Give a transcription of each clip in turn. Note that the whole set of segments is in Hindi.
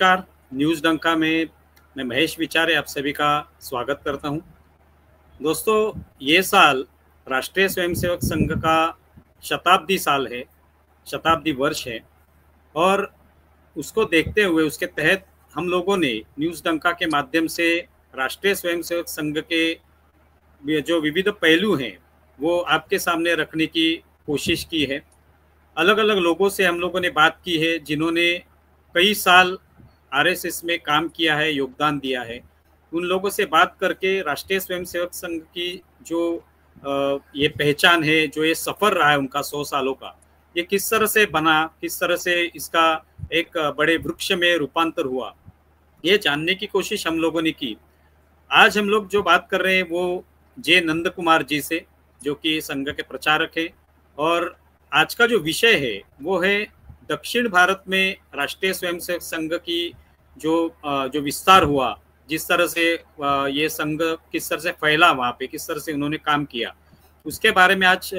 नमस्कार। न्यूज़ डंका में मैं महेश विचारे आप सभी का स्वागत करता हूं। दोस्तों, ये साल राष्ट्रीय स्वयंसेवक संघ का शताब्दी साल है, शताब्दी वर्ष है और उसको देखते हुए उसके तहत हम लोगों ने न्यूज़ डंका के माध्यम से राष्ट्रीय स्वयंसेवक संघ के जो विविध पहलू हैं वो आपके सामने रखने की कोशिश की है। अलग अलग लोगों से हम लोगों ने बात की है जिन्होंने कई साल आरएसएस में काम किया है, योगदान दिया है। उन लोगों से बात करके राष्ट्रीय स्वयंसेवक संघ की जो ये पहचान है, जो ये सफ़र रहा है उनका 100 सालों का, ये किस तरह से बना, किस तरह से इसका एक बड़े वृक्ष में रूपांतर हुआ, ये जानने की कोशिश हम लोगों ने की। आज हम लोग जो बात कर रहे हैं वो जे नंद कुमार जी से, जो कि संघ के प्रचारक हैं। और आज का जो विषय है वो है दक्षिण भारत में राष्ट्रीय स्वयंसेवक संघ की जो विस्तार हुआ, जिस तरह से ये संघ किस तरह से फैला, वहाँ पे किस तरह से उन्होंने काम किया, उसके बारे में आज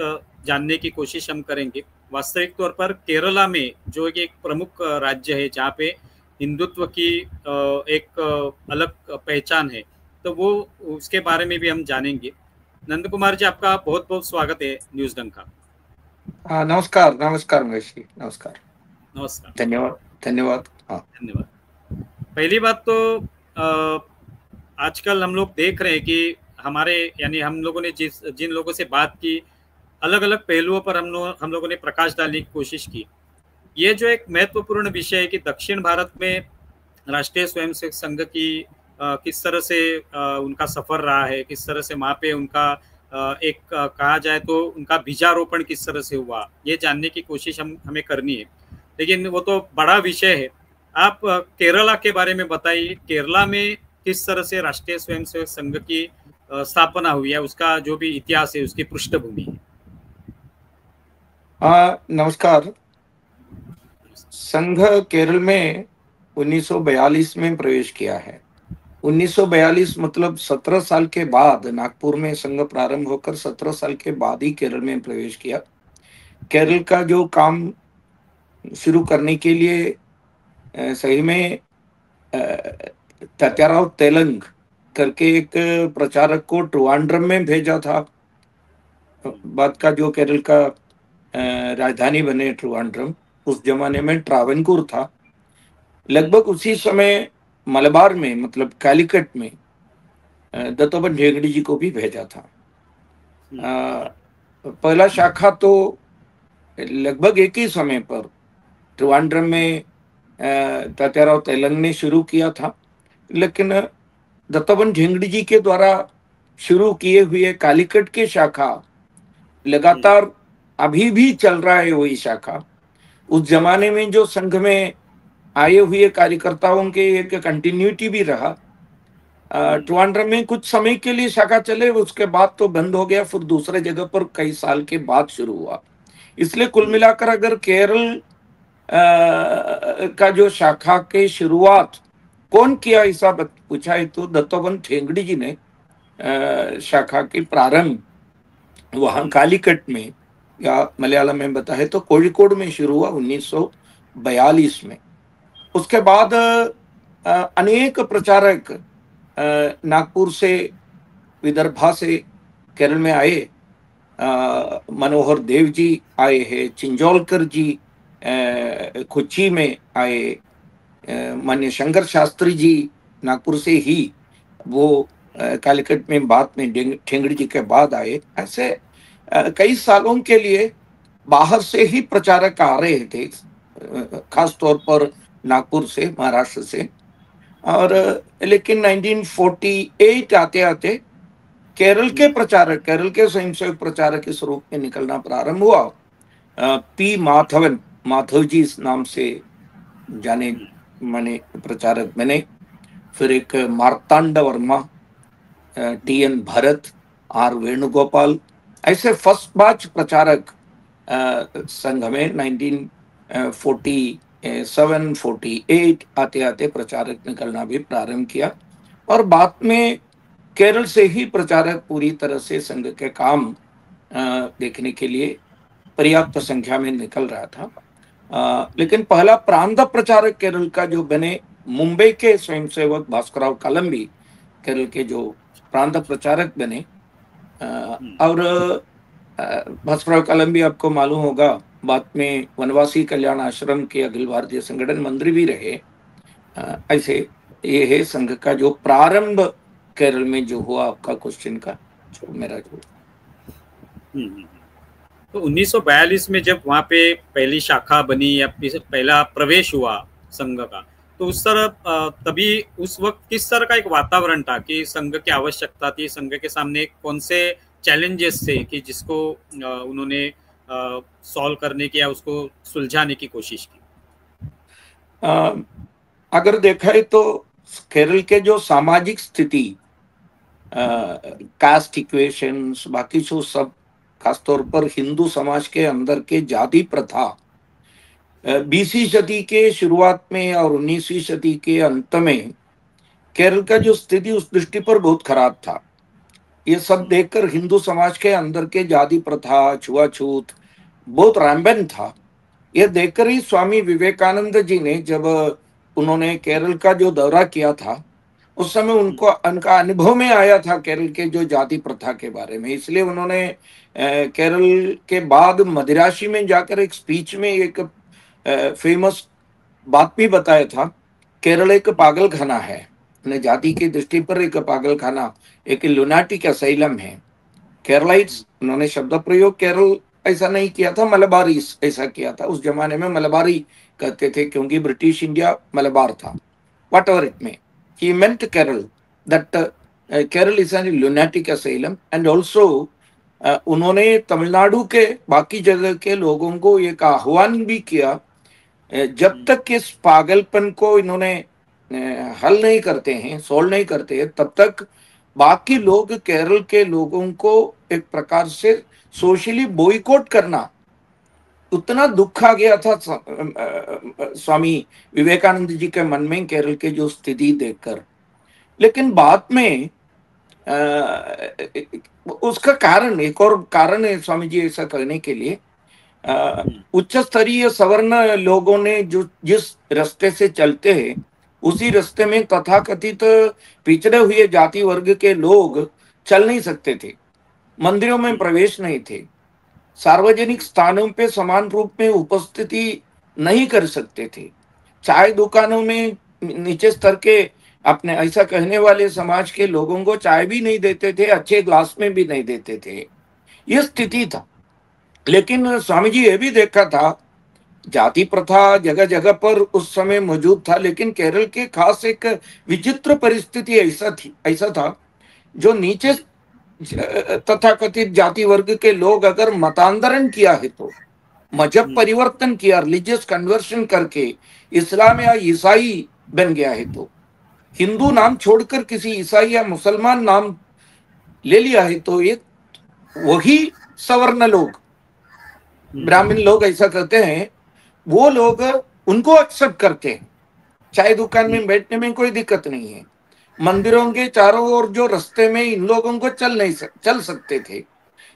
जानने की कोशिश हम करेंगे। वास्तविक तौर पर केरला में जो एक प्रमुख राज्य है जहाँ पे हिंदुत्व की एक अलग पहचान है, तो वो उसके बारे में भी हम जानेंगे। नंद कुमार जी, आपका बहुत बहुत स्वागत है न्यूज़ डंका। नमस्कार नमस्कार महेश जी, नमस्कार। नमस्कार। धन्यवाद धन्यवाद। हाँ, धन्यवाद। पहली बात तो आजकल हम लोग देख रहे हैं कि हमारे यानी हम लोगों ने जिन लोगों से बात की, अलग अलग पहलुओं पर हम लोगों ने प्रकाश डालने की कोशिश की। ये जो एक महत्वपूर्ण विषय है कि दक्षिण भारत में राष्ट्रीय स्वयंसेवक संघ की किस तरह से उनका सफ़र रहा है, किस तरह से वहाँ पे उनका एक कहा जाए तो उनका बीजारोपण किस तरह से हुआ, ये जानने की कोशिश हमें करनी है। लेकिन वो तो बड़ा विषय है। आप केरला के बारे में बताइए, केरला में किस तरह से राष्ट्रीय स्वयंसेवक संघ की स्थापना हुई है, उसका जो भी इतिहास है, उसकी पृष्ठभूमि है। नमस्कार। संघ केरल में 1942 में प्रवेश किया है। 1942 मतलब 17 साल के बाद नागपुर में संघ प्रारंभ होकर 17 साल के बाद ही केरल में प्रवेश किया। केरल का जो काम शुरू करने के लिए सही में तात्याराव तेलंग करके एक प्रचारक को ट्रिवांड्रम में भेजा था। बाद का जो केरल का राजधानी बने ट्रिवांड्रम, उस जमाने में ट्रावनकूर था। लगभग उसी समय मलबार में मतलब कालीकट में दत्तोपंत ठेंगड़ी जी को भी भेजा था। पहला शाखा तो लगभग एक ही समय पर ट्रिवांड्रम में तात्याराव तेलंग ने शुरू किया था, लेकिन दत्तोपंत ठेंगड़ी जी के द्वारा शुरू किए हुए कालीकट की शाखा लगातार अभी भी चल रहा है। वही शाखा उस जमाने में जो संघ में आए हुए कार्यकर्ताओं के एक कंटिन्यूटी भी रहा। ट्रिवांड्रम में कुछ समय के लिए शाखा चले, उसके बाद तो बंद हो गया, फिर दूसरे जगह पर कई साल के बाद शुरू हुआ। इसलिए कुल मिलाकर अगर केरल का जो शाखा के शुरुआत कौन किया ऐसा पूछा है तो दत्तोपंत ठेंगड़ी जी ने शाखा के प्रारंभ वहां कालीकट में, या मलयालम में बताए तो कोझिकोड में शुरू हुआ 1942 में। उसके बाद अनेक प्रचारक नागपुर से, विदर्भा से केरल में आए। मनोहर देव जी आए हैं, चिंजोलकर जी कोच्चि में आए, मान्य शंकर शास्त्री जी नागपुर से ही वो कालीकट में बाद में ठेंगड़ी जी के बाद आए। ऐसे कई सालों के लिए बाहर से ही प्रचारक आ रहे थे, खास तौर पर नागपुर से, महाराष्ट्र से। और लेकिन 1948 आते आते केरल के प्रचारक, केरल के स्वयंसेवक प्रचारक के स्वरूप में निकलना प्रारंभ हुआ। पी माधव जी इस नाम से जाने माने प्रचारक बने। फिर एक मार्तांड वर्मा, टी.एन. भरत, आर. वेणुगोपाल, ऐसे फर्स्ट बैच प्रचारक संघ में 1947-48 आते आते प्रचारक निकलना भी प्रारंभ किया। और बाद में केरल से ही प्रचारक पूरी तरह से संघ के काम देखने के लिए पर्याप्त संख्या में निकल रहा था। लेकिन पहला प्रांत प्रचारक केरल का जो बने मुंबई के स्वयंसेवक भास्करराव कालंबी केरल के जो प्रांत प्रचारक बने। और भास्करराव कालंबी आपको मालूम होगा बाद में वनवासी कल्याण आश्रम के अखिल भारतीय संगठन मंत्री भी रहे। ऐसे ये है संघ का जो प्रारंभ केरल में जो हुआ, आपका क्वेश्चन का जो मेरा जो। तो 1942 में जब वहाँ पे पहली शाखा बनी या पहला प्रवेश हुआ संघ का, तो उस तरह तभी उस वक्त किस तरह का एक वातावरण था कि संघ की आवश्यकता थी, संघ के सामने कौन से चैलेंजेस थे कि जिसको उन्होंने सॉल्व करने की या उसको सुलझाने की कोशिश की? अगर देखा है तो केरल के जो सामाजिक स्थिति, कास्ट इक्वेशंस, बाकी जो सब, खासतौर पर हिंदू समाज के अंदर के जाति प्रथा 20वीं सदी के शुरुआत में और 19वीं सदी के अंत में केरल का जो स्थिति उस दृष्टि पर बहुत खराब था। ये सब देखकर हिंदू समाज के अंदर के जाति प्रथा, छुआछूत बहुत रैम्बेंट था। ये देखकर ही स्वामी विवेकानंद जी ने, जब उन्होंने केरल का जो दौरा किया था, उस समय उनका अनुभव में आया था केरल के जो जाति प्रथा के बारे में। इसलिए उन्होंने केरल के बाद मदिराशी में जाकर एक स्पीच में एक फेमस बात भी बताया था, केरल एक पागल खाना है, जाति की दृष्टि पर एक पागल खाना, एक लुनाटिक असैलम है। केरलाइट्स, उन्होंने शब्द प्रयोग केरल ऐसा नहीं किया था, मलबारीस ऐसा किया था। उस जमाने में मलबारी कहते थे क्योंकि ब्रिटिश इंडिया मलबार था। What ever it may, he meant Kerala, that Kerala is a lunatic asylum, and also उन्होंने तमिलनाडु के बाकी जगह के लोगों को एक आह्वान भी किया, जब तक इस पागलपन को इन्होंने हल नहीं करते हैं, सोल्व नहीं करते हैं, तब तक बाकी लोग केरल के लोगों को एक प्रकार से सोशली बॉयकॉट करना। उतना दुख आ गया था स्वामी विवेकानंद जी के मन में केरल के जो स्थिति देखकर। लेकिन बाद में उसका कारण, एक और कारण है स्वामी जी ऐसा करने के लिए, उच्च स्तरीय सवर्ण लोगों ने जो जिस रास्ते से चलते हैं, उसी रास्ते में तथाकथित पिछड़े हुए जाति वर्ग के लोग चल नहीं सकते थे, मंदिरों में प्रवेश नहीं थे, सार्वजनिक स्थानों पे समान रूप में उपस्थिति नहीं कर सकते थे, चाय दुकानों में नीचे स्तर के अपने ऐसा कहने वाले समाज के लोगों को चाय भी नहीं देते थे, अच्छे ग्लास में भी नहीं देते थे। यह स्थिति था। लेकिन स्वामी जी ये भी देखा था, जाति प्रथा जगह जगह पर उस समय मौजूद था, लेकिन केरल के खास एक विचित्र परिस्थिति ऐसा था, जो नीचे तथाकथित जाति वर्ग के लोग अगर मतांतरण किया है, तो मजहब परिवर्तन किया, रिलीजियस कन्वर्शन करके इस्लाम या ईसाई बन गया है, तो हिंदू नाम छोड़कर किसी ईसाई या मुसलमान नाम ले लिया है, तो एक वही सवर्ण लोग, ब्राह्मण लोग ऐसा करते हैं, वो लोग उनको एक्सेप्ट करते हैं। चाय दुकान में बैठने में कोई दिक्कत नहीं है, मंदिरों के चारों ओर जो रास्ते में इन लोगों को चल सकते थे,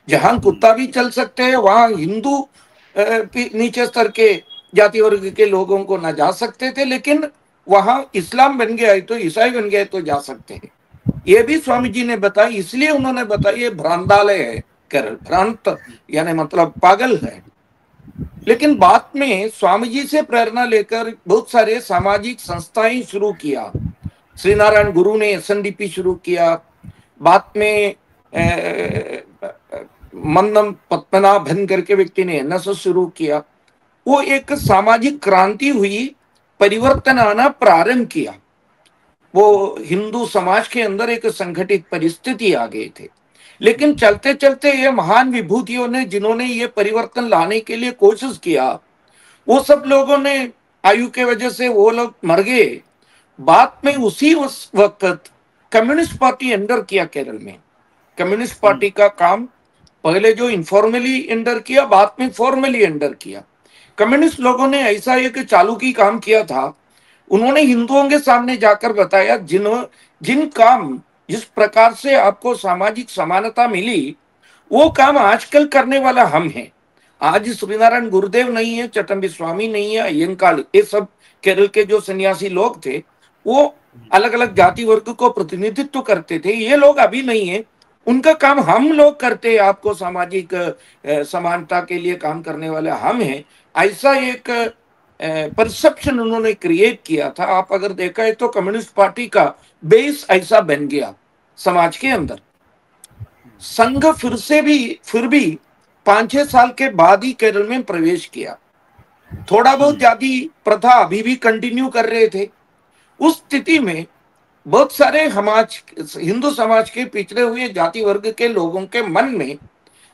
जहां कुत्ता भी चल सकते हैं, वहां हिंदू नीचे स्तर के जाति वर्ग के लोगों को ना जा सकते थे। लेकिन वहां इस्लाम बन गया है तो ईसाई बन गए तो जा सकते हैं। ये भी स्वामी जी ने बताया, इसलिए उन्होंने बताया ये भ्रांतालय है केरल, भ्रांत यानी मतलब पागल है। लेकिन बाद में स्वामी जी से प्रेरणा लेकर बहुत सारे सामाजिक संस्थाएं शुरू किया। श्रीनारायण गुरु ने SNDP शुरू किया, बाद में मन्नम पद्मनाभन करके व्यक्ति ने NSS शुरू किया। वो एक सामाजिक क्रांति हुई, परिवर्तन आना प्रारंभ किया। वो हिंदू समाज के अंदर एक संगठित परिस्थिति आ गए थे। लेकिन चलते चलते ये महान विभूतियों ने, जिन्होंने ये परिवर्तन लाने के लिए कोशिश किया, वो सब लोगों ने आयु के वजह से वो लोग मर गए। बाद में उसी वक्त कम्युनिस्ट पार्टी एंटर किया केरल में। कम्युनिस्ट पार्टी का काम पहले जो इनफॉर्मली एंटर किया, बाद में फॉर्मली एंटर किया। कम्युनिस्ट लोगों ने ऐसा एक चालुकी काम किया था, उन्होंने हिंदुओं के सामने जाकर बताया, जिन काम जिस प्रकार से आपको सामाजिक समानता मिली, वो काम आजकल करने वाला हम हैं। आज श्रीनारायण गुरुदेव नहीं है, चटम्बी स्वामी नहीं है, अयंकाल, ये सब केरल के जो सन्यासी लोग थे, वो अलग अलग जाति वर्ग को प्रतिनिधित्व करते थे। ये लोग अभी नहीं है, उनका काम हम लोग करते हैं, आपको सामाजिक समानता के लिए काम करने वाले हम हैं, ऐसा एक परसेप्शन उन्होंने क्रिएट किया था। आप अगर देखा है तो कम्युनिस्ट पार्टी का बेस ऐसा बन गया समाज के अंदर। संघ फिर भी 5-6 साल के बाद ही केरल में प्रवेश किया। थोड़ा बहुत जाति प्रथा अभी भी कंटिन्यू कर रहे थे। उस स्थिति में बहुत सारे हिंदू समाज के पिछड़े हुए जाति वर्ग के लोगों के मन में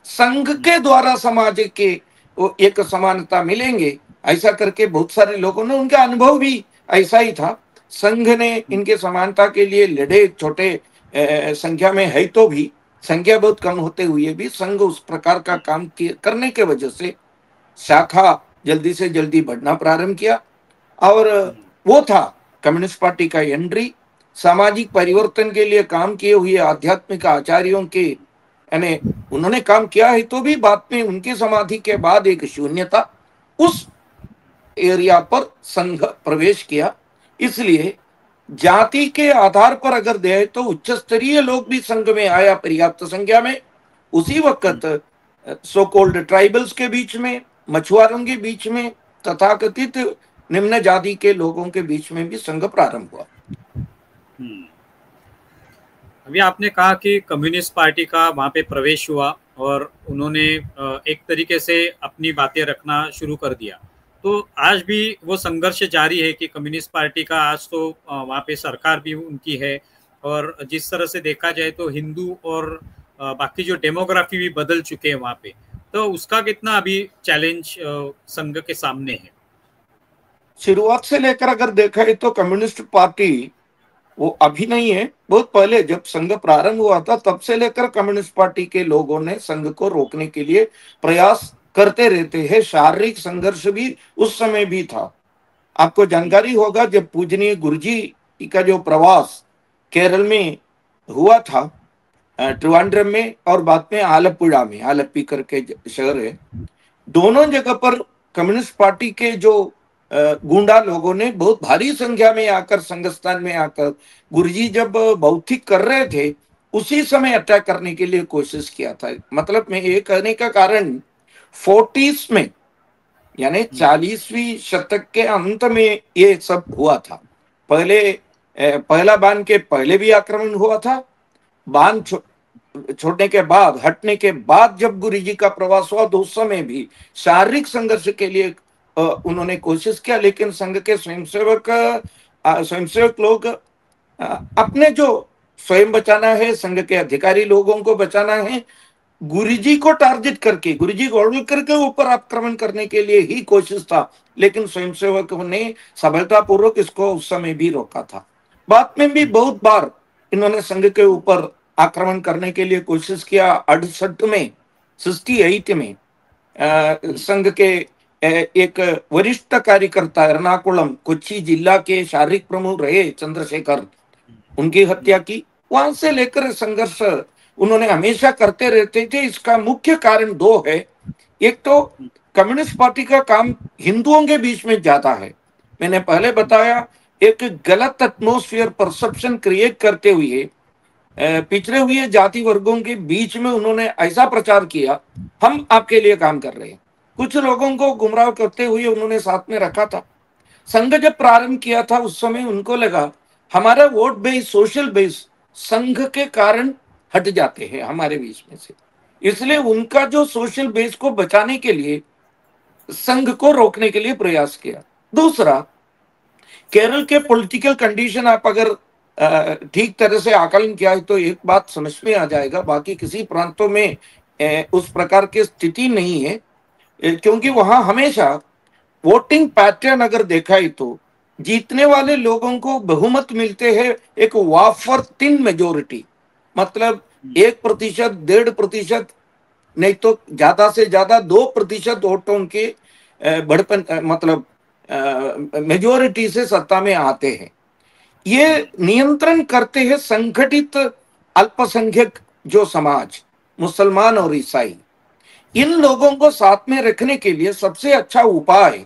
संघ के द्वारा समाज के एक समानता मिलेंगे, ऐसा करके बहुत सारे लोगों ने, उनका अनुभव भी ऐसा ही था। संघ ने इनके समानता के लिए लड़े, छोटे संख्या में है तो भी, संख्या बहुत कम होते हुए भी संघ उस प्रकार का काम करने के वजह से शाखा जल्दी से जल्दी बढ़ना प्रारंभ किया। और वो था कम्युनिस्ट पार्टी का एंट्री। सामाजिक परिवर्तन के लिए काम किए हुए आध्यात्मिक आचार्यों के, यानी उन्होंने काम किया है तो भी बाद में उनकी समाधि के बाद एक शून्यता, उस एरिया पर संघ प्रवेश किया। इसलिए जाति के आधार पर अगर दे तो उच्च स्तरीय लोग भी संघ में आया पर्याप्त संख्या में। उसी वक्त सो कॉल्ड ट्राइबल्स के बीच में, मछुआरों के बीच में, तथाकथित निम्न जाति के लोगों के बीच में भी संघ प्रारंभ हुआ। अभी आपने कहा कि कम्युनिस्ट पार्टी का वहाँ पे प्रवेश हुआ और उन्होंने एक तरीके से अपनी बातें रखना शुरू कर दिया। तो आज भी वो संघर्ष जारी है कि कम्युनिस्ट पार्टी का आज तो वहाँ पे सरकार भी उनकी है, और जिस तरह से देखा जाए तो हिंदू और बाकी जो डेमोग्राफी भी बदल चुके हैं वहाँ पे, तो उसका कितना अभी चैलेंज संघ के सामने है? शुरुआत से लेकर अगर देखा है तो कम्युनिस्ट पार्टी वो अभी नहीं है, बहुत पहले जब संघ प्रारंभ हुआ था तब से लेकर कम्युनिस्ट पार्टी के लोगों ने संघ को रोकने के लिए प्रयास करते रहते हैं। शारीरिक संघर्ष भी उस समय भी था। आपको जानकारी होगा जब पूजनीय गुरुजी का जो प्रवास केरल में हुआ था, त्रिवेंद्रम में और बाद में आलपुड़ा में, आलप्पी करके शहर है, दोनों जगह पर कम्युनिस्ट पार्टी के जो गुंडा लोगों ने बहुत भारी संख्या में आकर, संघस्थान में आकर गुरुजी जब भौतिक कर रहे थे उसी समय अटैक करने के लिए कोशिश किया था। मतलब मैं ये कहने का कारण 40s में, यानी 40वीं शतक के अंत में ये सब हुआ था। पहला बाण के पहले भी आक्रमण हुआ था। बाण छोड़ने के बाद, हटने के बाद जब गुरुजी का प्रवास हुआ तो उस समय भी शारीरिक संघर्ष के लिए उन्होंने कोशिश किया। लेकिन संघ के स्वयंसेवक लोग अपने जो स्वयं बचाना है, संघ के अधिकारी लोगों को बचाना है, गुरुजी को टारगेट करके, गुरुजी गोलवलकर के ऊपर आक्रमण करने के लिए ही कोशिश था। लेकिन स्वयंसेवकों ने सफलतापूर्वक इसको उस समय भी रोका था। बाद में भी बहुत बार इन्होंने संघ के ऊपर आक्रमण करने के लिए कोशिश किया। 68 में, 68 में संघ के एक वरिष्ठ कार्यकर्ता एर्नाकुलम, कोच्चि जिला के शारीरिक प्रमुख रहे चंद्रशेखर, उनकी हत्या की। वहां से लेकर संघर्ष उन्होंने हमेशा करते रहते थे। इसका मुख्य कारण दो है। एक तो कम्युनिस्ट पार्टी का काम हिंदुओं के बीच में ज्यादा है। मैंने पहले बताया, एक गलत एटमॉस्फेयर, परसेप्शन क्रिएट करते हुए पिछड़े हुए जाति वर्गों के बीच में उन्होंने ऐसा प्रचार किया, हम आपके लिए काम कर रहे हैं। कुछ लोगों को गुमराह करते हुए उन्होंने साथ में रखा था। संघ जब प्रारंभ किया था उस समय उनको लगा हमारा वोट बेस, सोशल बेस संघ के कारण हट जाते हैं हमारे बीच में से, इसलिए उनका जो सोशल बेस को बचाने के लिए संघ को रोकने के लिए प्रयास किया। दूसरा, केरल के पॉलिटिकल कंडीशन आप अगर ठीक तरह से आकलन किया है तो एक बात समझ में आ जाएगा, बाकी किसी प्रांतों में उस प्रकार की स्थिति नहीं है, क्योंकि वहां हमेशा वोटिंग पैटर्न अगर देखा है तो जीतने वाले लोगों को बहुमत मिलते हैं एक वाफर थिन मेजोरिटी, मतलब 1%, 1.5%, नहीं तो ज्यादा से ज्यादा 2% वोटों के बढ़पन, मतलब मेजोरिटी से सत्ता में आते हैं। ये नियंत्रण करते हैं संगठित अल्पसंख्यक जो समाज, मुसलमान और ईसाई। इन लोगों को साथ में रखने के लिए सबसे अच्छा उपाय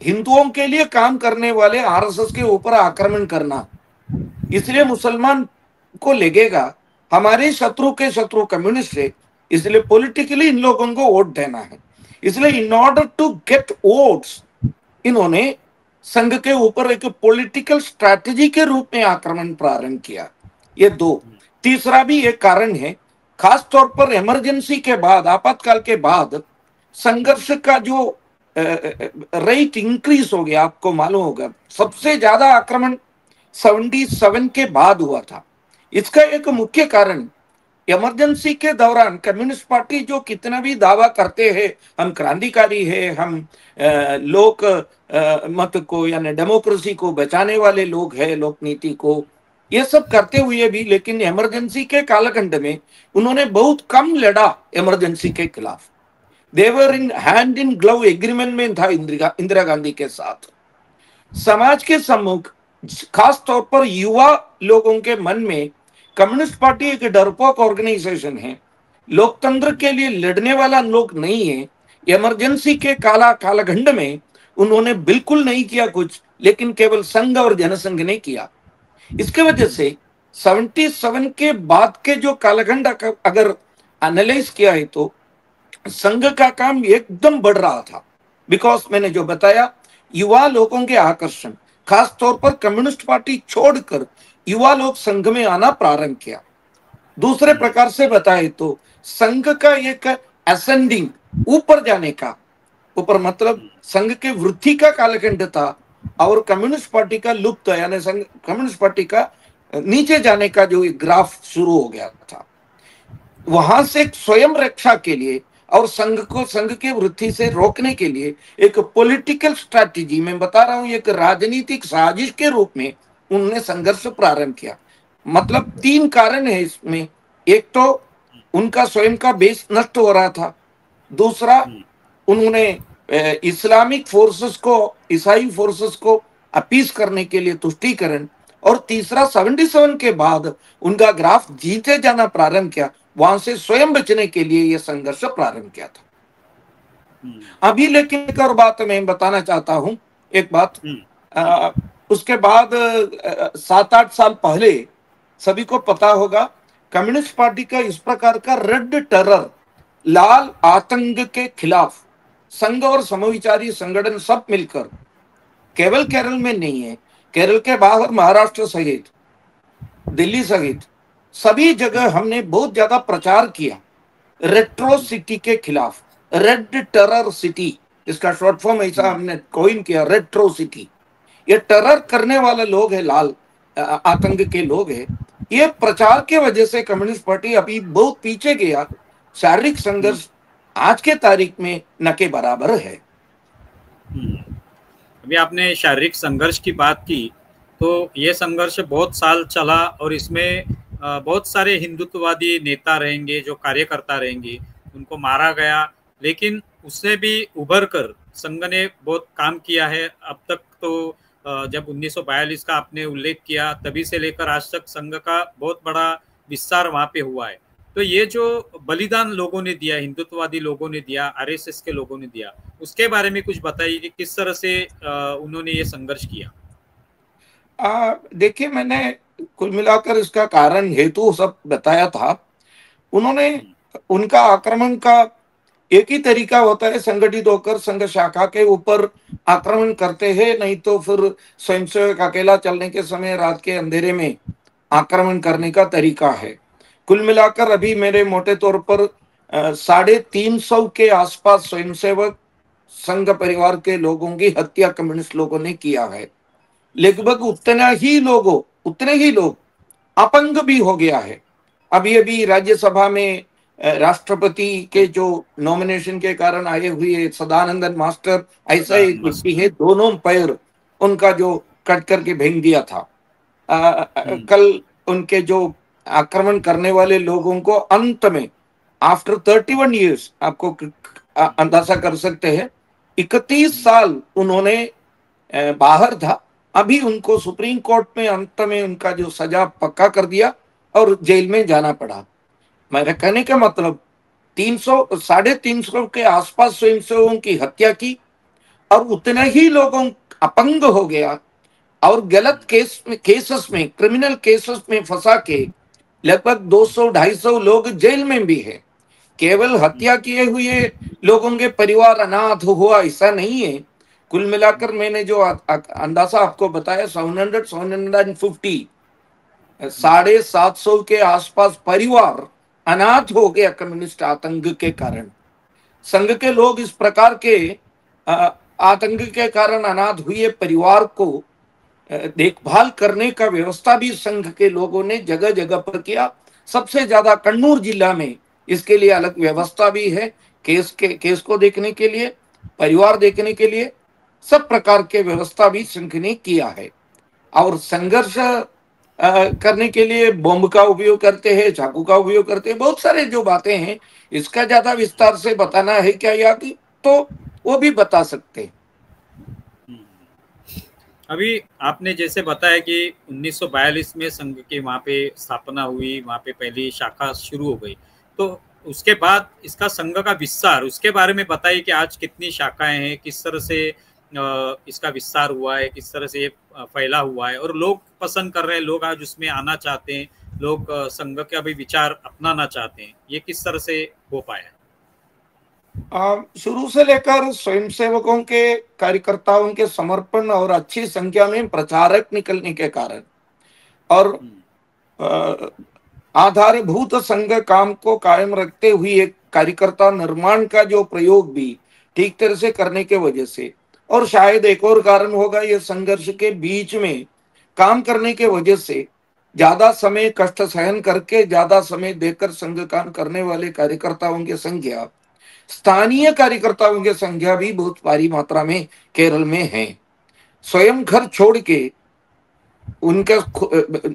हिंदुओं के लिए काम करने वाले आरएसएस के ऊपर आक्रमण करना, इसलिए मुसलमान को लगेगा हमारे शत्रु के शत्रु कम्युनिस्ट है, इसलिए पॉलिटिकली इन लोगों को वोट देना है। इसलिए in order to get votes इन्होंने संघ के ऊपर एक पॉलिटिकल स्ट्रैटेजी के रूप में आक्रमण प्रारंभ किया। ये दो। तीसरा भी एक कारण है, खास तौर पर इमरजेंसी के बाद, आपातकाल के बाद संघर्ष का जो रेट इंक्रीज हो गया। आपको मालूम होगा सबसे ज्यादा आक्रमण 77 के बाद हुआ था। इसका एक मुख्य कारण इमरजेंसी के दौरान कम्युनिस्ट पार्टी जो कितना भी दावा करते हैं हम क्रांतिकारी है, हम लोक मत को यानी डेमोक्रेसी को बचाने वाले लोग हैं, लोक नीति को, ये सब करते हुए भी लेकिन इमरजेंसी के कालखंड में उन्होंने बहुत कम लड़ा इमरजेंसी के खिलाफ। देवर इन हैंड इन ग्लव एग्रीमेंट में था इंदिरा गांधी के साथ। समाज के सम्मुख खास तौर पर युवा लोगों के मन में कम्युनिस्ट पार्टी एक डरपोक ऑर्गेनाइजेशन है, लोकतंत्र के लिए लड़ने वाला लोग नहीं है। इमरजेंसी के कालखंड में उन्होंने बिल्कुल नहीं किया कुछ, लेकिन केवल संघ और जनसंघ ने किया। इसके वजह से 77 के बाद के जो कालखंड अगर एनालाइज किया है तो संघ का काम एकदम बढ़ रहा था। बिकॉज मैंने जो बताया, युवा लोगों के आकर्षण, खास तौर पर कम्युनिस्ट पार्टी छोड़कर युवा लोग संघ में आना प्रारंभ किया। दूसरे प्रकार से बताए तो संघ का एक असेंडिंग, ऊपर जाने का, ऊपर मतलब संघ के वृद्धि का कालखंड था और कम्युनिस्ट पार्टी का लुप्त यानी कम्युनिस्ट पार्टी का नीचे जाने का जो एक ग्राफ शुरू हो गया था। वहां से स्वयं रक्षा के लिए और संघ को संघ के वृद्धि से रोकने के लिए एक पॉलिटिकल स्ट्रैटेजी, मैं बता रहा हूं एक राजनीतिक साजिश के रूप में उन्होंने संघर्ष प्रारंभ किया। मतलब तीन कारण है इसमें। एक तो उनका स्वयं का बेस नष्ट हो रहा था, दूसरा उन्होंने इस्लामिक फोर्सेस को, ईसाई फोर्सेस को अपीस करने के लिए तुष्टीकरण, और तीसरा 77 के बाद उनका ग्राफ जीते जाना प्रारंभ किया। वहां से स्वयं बचने के लिए यह संघर्ष प्रारंभ किया था। अभी लेकिन एक और बात मैं बताना चाहता हूं, एक बात, उसके बाद 7-8 साल पहले सभी को पता होगा कम्युनिस्ट पार्टी का इस प्रकार का रेड टेरर, लाल आतंक के खिलाफ संघ और समविचारी संगठन सब मिलकर, केवल केरल में नहीं है, केरल के बाहर महाराष्ट्र सहित, दिल्ली सहित सभी जगह हमने बहुत ज्यादा प्रचार किया रेट्रो सिटी के खिलाफ। रेड टेरर सिटी, इसका शॉर्ट फॉर्म ऐसा हमने कॉइन किया, रेट्रो सिटी। ये टेरर करने वाले लोग हैं, लाल आतंक के लोग हैं। ये प्रचार के वजह से कम्युनिस्ट पार्टी अभी बहुत पीछे गया। शारीरिक संघर्ष आज के तारीख में न के बराबर है। अभी आपने शारीरिक संघर्ष की बात की, तो ये संघर्ष बहुत साल चला और इसमें बहुत सारे हिंदुत्ववादी नेता रहेंगे, जो कार्यकर्ता रहेंगे, उनको मारा गया, लेकिन उससे भी उभर कर संघ ने बहुत काम किया है। अब तक तो जब 1942 का आपने उल्लेख किया, तभी से लेकर आज तक संघ का बहुत बड़ा विस्तार वहां पे हुआ है। तो ये जो बलिदान लोगों ने दिया, हिंदुत्ववादी लोगों ने दिया, आरएसएस के लोगों ने दिया, उसके बारे में कुछ बताइए कि किस तरह से उन्होंने ये संघर्ष किया। देखिए, मैंने कुल मिलाकर इसका कारण हेतु सब बताया था। उन्होंने, उनका आक्रमण का एक ही तरीका होता है, संगठित होकर संघ शाखा के ऊपर आक्रमण करते हैं, नहीं तो फिर स्वयंसेवक अकेला चलने के समय रात के अंधेरे में आक्रमण करने का तरीका है। कुल मिलाकर अभी मेरे मोटे तौर पर 350 के आसपास स्वयंसेवक संघ परिवार के लोगों की हत्या कम्युनिस्ट लोगों ने किया है। लगभग उतने ही लोग अपंग भी हो गया है। अभी अभी राज्यसभा में राष्ट्रपति के जो नॉमिनेशन के कारण आए हुए सदानंदन मास्टर, ऐसा एक व्यक्ति है, दोनों पैर उनका जो कट करके फेंक दिया था। कल उनके जो आक्रमण करने वाले लोगों को अंत में आफ्टर 31 ईयर्स, आपको अंदाजा कर सकते हैं, 31 साल उन्होंने बाहर था, अभी उनको सुप्रीम कोर्ट में अंत में उनका जो सजा पक्का कर दिया और जेल में जाना पड़ा। मेरे कहने का मतलब 300 350 के आसपास स्वयंसेवकों की हत्या की और उतने ही लोगों अपंग हो गया और गलत केसेस में, क्रिमिनल केसेस में फंसा के लगभग 200-250 लोग जेल में भी है। केवल हत्या किए हुए लोगों के परिवार अनाथ हुआ ऐसा नहीं है। कुल मिलाकर मैंने जो अंदाजा आपको बताया 750 750 के आसपास परिवार अनाथ हो गया कम्युनिस्ट आतंक के कारण। संघ के लोग इस प्रकार के आतंक के कारण अनाथ हुए परिवार को देखभाल करने का व्यवस्था भी संघ के लोगों ने जगह जगह पर किया। सबसे ज्यादा कन्नूर जिला में इसके लिए अलग व्यवस्था भी है। केस को देखने के लिए, परिवार देखने के लिए सब प्रकार के व्यवस्था भी संघ ने किया है। और संघर्ष करने के लिए बॉम्ब का उपयोग करते हैं, चाकू का उपयोग करते हैं, बहुत सारे जो बातें हैं। इसका ज्यादा विस्तार से बताना है क्या या कि तो वो भी बता सकते हैं। अभी आपने जैसे बताया कि 1942 में संघ की वहाँ पे स्थापना हुई, वहाँ पे पहली शाखा शुरू हो गई, तो उसके बाद इसका संघ का विस्तार, उसके बारे में बताइए कि आज कितनी शाखाएं हैं, किस तरह से इसका विस्तार हुआ है, किस तरह से ये फैला हुआ है और लोग पसंद कर रहे हैं, लोग आज उसमें आना चाहते हैं, लोग संघ के अभी विचार अपनाना चाहते हैं, ये किस तरह से हो पाया? शुरू से लेकर स्वयंसेवकों के, कार्यकर्ताओं के समर्पण और अच्छी संख्या में प्रचारक निकलने के कारण और आधारभूत संघ काम को कायम रखते हुए एक कार्यकर्ता निर्माण का जो प्रयोग भी ठीक तरह से करने के वजह से, और शायद एक और कारण होगा ये संघर्ष के बीच में काम करने के वजह से ज्यादा समय कष्ट सहन करके ज्यादा समय देकर संघ काम करने वाले कार्यकर्ताओं की संख्या, स्थानीय कार्यकर्ताओं की संख्या भी बहुत भारी मात्रा में केरल में है। स्वयं घर छोड़ के उनके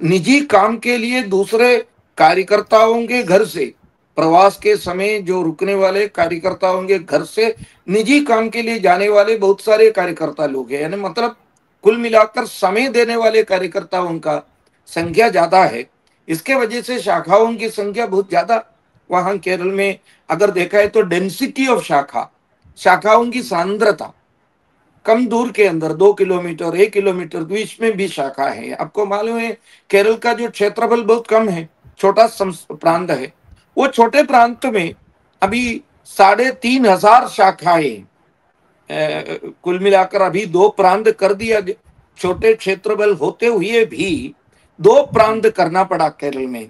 निजी काम के लिए दूसरे कार्यकर्ताओं के घर से, प्रवास के समय जो रुकने वाले कार्यकर्ताओं के घर से निजी काम के लिए जाने वाले बहुत सारे कार्यकर्ता लोग हैं। यानी मतलब कुल मिलाकर समय देने वाले कार्यकर्ताओं का संख्या ज्यादा है। इसके वजह से शाखाओं की संख्या बहुत ज्यादा वहां केरल में अगर देखा है तो डेंसिटी ऑफ शाखाओं की सांद्रता कम दूर के अंदर 2 किलोमीटर 1 किलोमीटर बीच में भी शाखा है। आपको मालूम है केरल का जो क्षेत्रफल बहुत कम है, छोटा प्रांत है, वो छोटे प्रांत में अभी 3,500 शाखाएं कुल मिलाकर अभी 2 प्रांत कर दिया। छोटे क्षेत्रफल होते हुए भी 2 प्रांत करना पड़ा केरल में।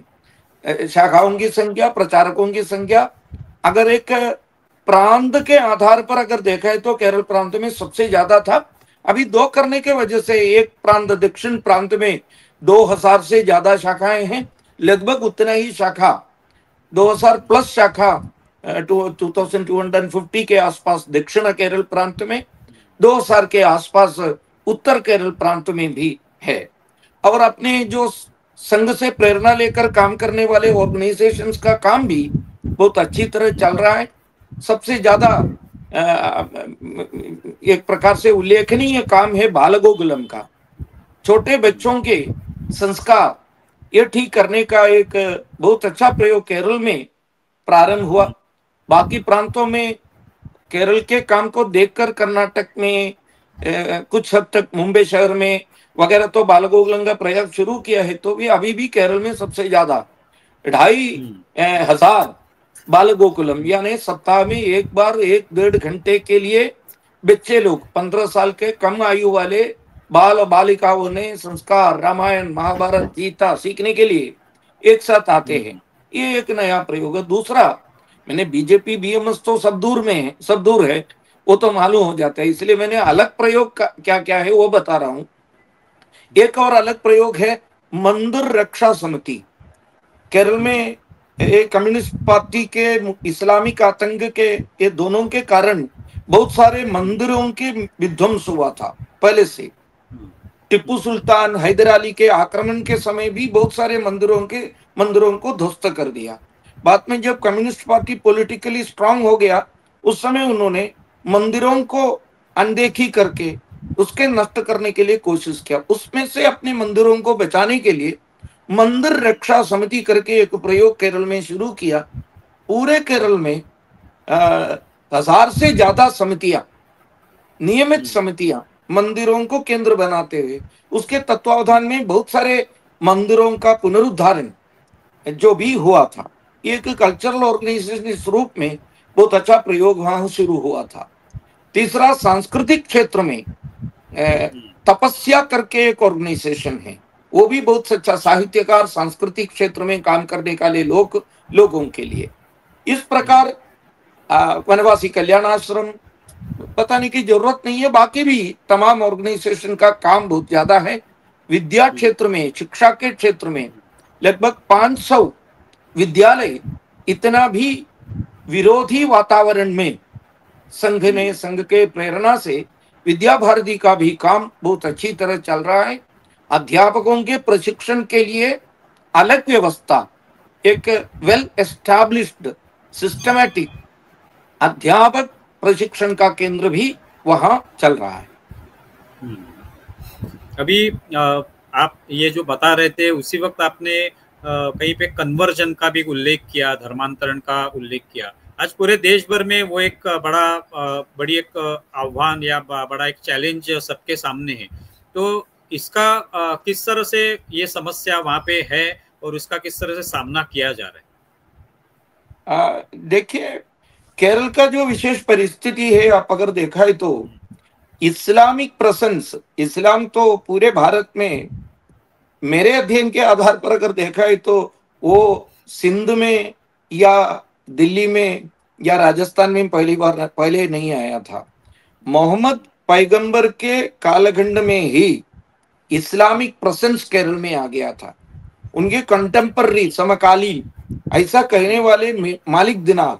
शाखाओं की संख्या, प्रचारकों की संख्या अगर एक प्रांत के आधार पर अगर देखा है तो केरल प्रांत में सबसे ज्यादा था। अभी 2 करने के वजह से एक प्रांत, दक्षिण प्रांत में 2000 से ज्यादा शाखाएं हैं। लगभग उतना ही शाखा 2000 प्लस शाखा 2250 के आसपास दक्षिण केरल प्रांत में, 2000 के आसपास उत्तर केरल प्रांत में भी है। और अपने जो संघ से प्रेरणा लेकर काम करने वाले ऑर्गेनाइजेशंस का काम भी बहुत अच्छी तरह चल रहा है। सबसे ज्यादा एक प्रकार से उल्लेखनीय काम है बाल गोकुलम का। छोटे बच्चों के संस्कार ये ठीक करने का एक बहुत अच्छा प्रयोग केरल में प्रारंभ हुआ। बाकी प्रांतों में केरल के काम को देखकर कर्नाटक में कुछ हद तक मुंबई शहर में वगैरह तो बाल गोकुलम का प्रयोग शुरू किया है, तो भी अभी भी केरल में सबसे ज्यादा 2,500 बाल गोकुलम, यानी सप्ताह में एक बार 1-1.5 घंटे के लिए बच्चे लोग 15 साल के कम आयु वाले बाल और बालिकाओं ने संस्कार, रामायण, महाभारत, गीता सीखने के लिए एक साथ आते हैं। ये एक नया प्रयोग है। दूसरा, मैंने बीजेपी बीएमएस तो सब दूर है, वो तो मालूम हो जाता है, इसलिए मैंने अलग प्रयोग क्या क्या है वो बता रहा हूं। एक और अलग प्रयोग है मंदिर रक्षा समिति। केरल में कम्युनिस्ट पार्टी के इस्लामिक आतंक के ये दोनों के कारण बहुत सारे मंदिरों के विध्वंस हुआ था पहले से। टिप्पू सुल्तान, हैदर अली के आक्रमण के समय भी बहुत सारे मंदिरों को ध्वस्त कर दिया। बाद में जब कम्युनिस्ट पार्टी पॉलिटिकली स्ट्रांग हो गया, उस समय उन्होंने मंदिरों को अनदेखी करके उसके नष्ट करने के लिए कोशिश किया। उसमें से अपने मंदिरों को बचाने के लिए मंदिर रक्षा समिति करके एक प्रयोग केरल में शुरू किया। पूरे केरल में 1000 से ज्यादा समितियां नियमित समितियां मंदिरों को केंद्र बनाते हुए उसके तत्वावधान में बहुत सारे मंदिरों का पुनरुद्धारण जो भी हुआ था, एक कल्चरल ऑर्गेनाइजेशन इस रूप में बहुत अच्छा प्रयोग वहां शुरू हुआ था। तीसरा, सांस्कृतिक क्षेत्र में तपस्या करके एक ऑर्गेनाइजेशन है, वो भी बहुत अच्छा साहित्यकार, सांस्कृतिक क्षेत्र में काम करने का लिए लोगों के लिए। इस प्रकार वनवासी कल्याण आश्रम, पता नहीं की जरूरत नहीं है, बाकी भी तमाम ऑर्गेनाइजेशन का काम बहुत ज्यादा है। विद्या क्षेत्र में, शिक्षा के क्षेत्र में लगभग 500 विद्यालय, इतना भी विरोधी वातावरण में संघ के प्रेरणा से विद्या भारती का भी काम बहुत अच्छी तरह चल रहा है। अध्यापकों के प्रशिक्षण के लिए अलग व्यवस्था, एक वेल एस्टैब्लिश्ड सिस्टमैटिक अध्यापक प्रशिक्षण का केंद्र भी वहां चल रहा है। अभी आप ये जो बता रहे थे उसी वक्त आपने कहीं पे कन्वर्जन का भी उल्लेख किया, धर्मांतरण का उल्लेख किया। आज पूरे देश भर में वो एक बड़ी एक आह्वान या बड़ा एक चैलेंज सबके सामने है। तो इसका किस तरह से ये समस्या वहां पे है और उसका किस तरह से सामना किया जा रहा है? देखिए, केरल का जो विशेष परिस्थिति है, आप अगर देखा है तो इस्लामिक प्रेजेंस, इस्लाम तो पूरे भारत में मेरे अध्ययन के आधार पर अगर देखा है तो वो सिंध में या दिल्ली में या राजस्थान में पहले नहीं आया था। मोहम्मद पैगंबर के कालखंड में ही इस्लामिक प्रेजेंस केरल में आ गया था। उनके कंटेम्पररी, समकालीन ऐसा कहने वाले मालिक दिनार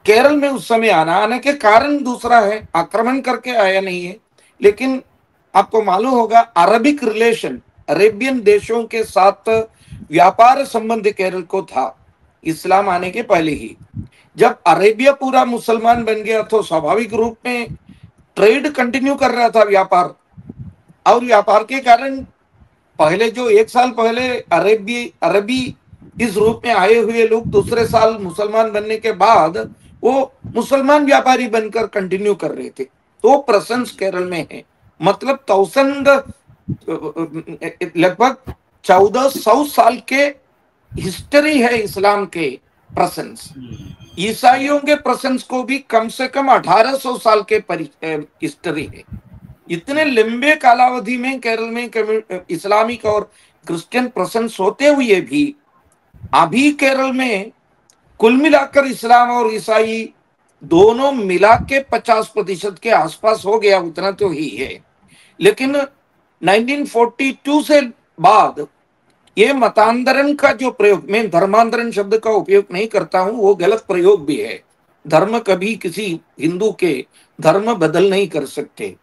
केरल में उस समय आने के कारण दूसरा है, आक्रमण करके आया नहीं है। लेकिन आपको मालूम होगा, अरबिक रिलेशन, अरेबियन देशों के साथ व्यापार संबंध केरल को था इस्लाम आने के पहले ही। जब अरेबिया पूरा मुसलमान बन गया तो स्वाभाविक रूप में ट्रेड कंटिन्यू कर रहा था, व्यापार, और व्यापार के कारण पहले जो 1 साल पहले अरबी इस रूप में आए हुए लोग दूसरे साल मुसलमान बनने के बाद वो मुसलमान व्यापारी बनकर कंटिन्यू कर रहे थे। तो प्रेजेंस केरल में है, मतलब लगभग 1400 साल के हिस्ट्री है इस्लाम के प्रेजेंस। ईसाइयों के प्रेजेंस को भी कम से कम 1800 साल के हिस्ट्री है। इतने लंबे कालावधि में केरल में इस्लामिक और क्रिश्चियन प्रेजेंस होते हुए भी अभी केरल में कुल मिलाकर इस्लाम और ईसाई दोनों मिला के 50% के आसपास हो गया, उतना तो ही है। लेकिन 1942 से बाद ये मतांतरण का जो प्रयोग, मैं धर्मांतरण शब्द का उपयोग नहीं करता हूं, वो गलत प्रयोग भी है। धर्म कभी किसी हिंदू के धर्म बदल नहीं कर सकते,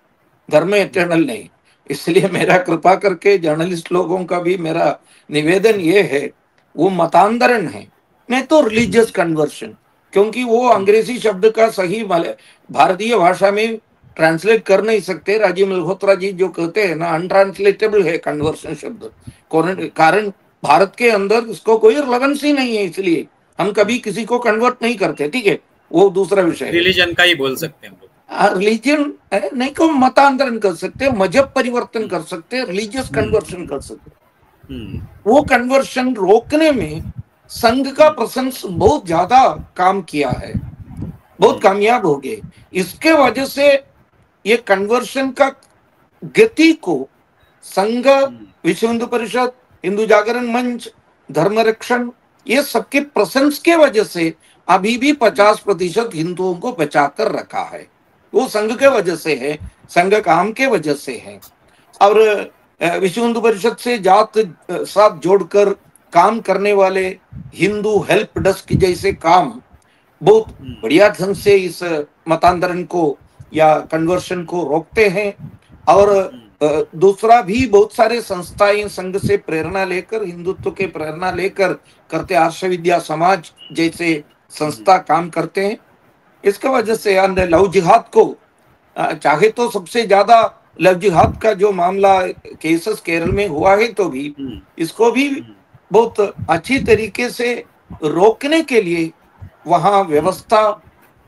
धर्म इटर्नल नहीं। इसलिए मेरा कृपा करके जर्नलिस्ट लोगों का भी मेरा निवेदन ये है, वो मतांतरण है, नहीं तो रिलीजियस कन्वर्शन, क्योंकि वो अंग्रेजी शब्द का सही भारतीय भाषा में ट्रांसलेट कर नहीं सकते। राजीव मल्होत्रा जी जो कहते हैं ना, अनट्रांसलेटेबल है कन्वर्शन शब्द, कारण भारत के अंदर इसको कोई रिलेवेंस ही नहीं है, इसलिए हम कभी किसी को कन्वर्ट नहीं करते। ठीक है, वो दूसरा विषय है। रिलीजन का ही बोल सकते हैं, रिलीजन नहीं को मतांतरण कर सकते, मजहब परिवर्तन कर सकते, रिलीजियस कन्वर्शन कर सकते। वो कन्वर्शन रोकने में संघ का प्रेजेंस बहुत ज्यादा काम किया है, बहुत कामयाब हो गए। इसके वजह से ये कन्वर्शन का गति को संघ, विश्व हिंदू परिषद, हिंदू जागरण मंच, धर्म रक्षण, ये सबके प्रेजेंस के वजह से अभी भी 50% हिंदुओं को बचाकर रखा है। वो संघ के वजह से है, संघ काम के वजह से है। और विश्व हिंदू परिषद से जात साथ जोड़कर काम करने वाले हिंदू हेल्प डेस्क जैसे काम बहुत बढ़िया ढंग से इस मतांतरण को या कन्वर्शन को रोकते हैं। और दूसरा भी बहुत सारे संस्थाएं संघ से प्रेरणा लेकर, हिंदुत्व के प्रेरणा लेकर करते, आर्ष विद्या समाज जैसे संस्था काम करते हैं। इसके वजह से लव जिहाद को, चाहे तो सबसे ज्यादा लव जिहाद का जो मामला केसेस केरल में हुआ है, तो भी इसको भी बहुत अच्छी तरीके से रोकने के लिए वहां व्यवस्था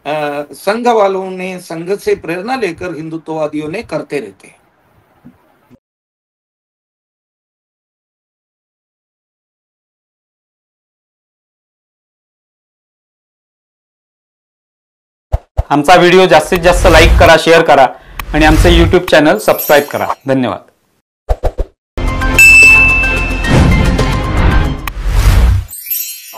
संघ वालों ने, संघ से प्रेरणा लेकर हिंदुत्ववादियों ने करते रहते हैं। आमचा व्हिडिओ जास्तीत जास्त लाईक करा, शेअर करा आणि आमचे YouTube चॅनल सबस्क्राईब करा. धन्यवाद.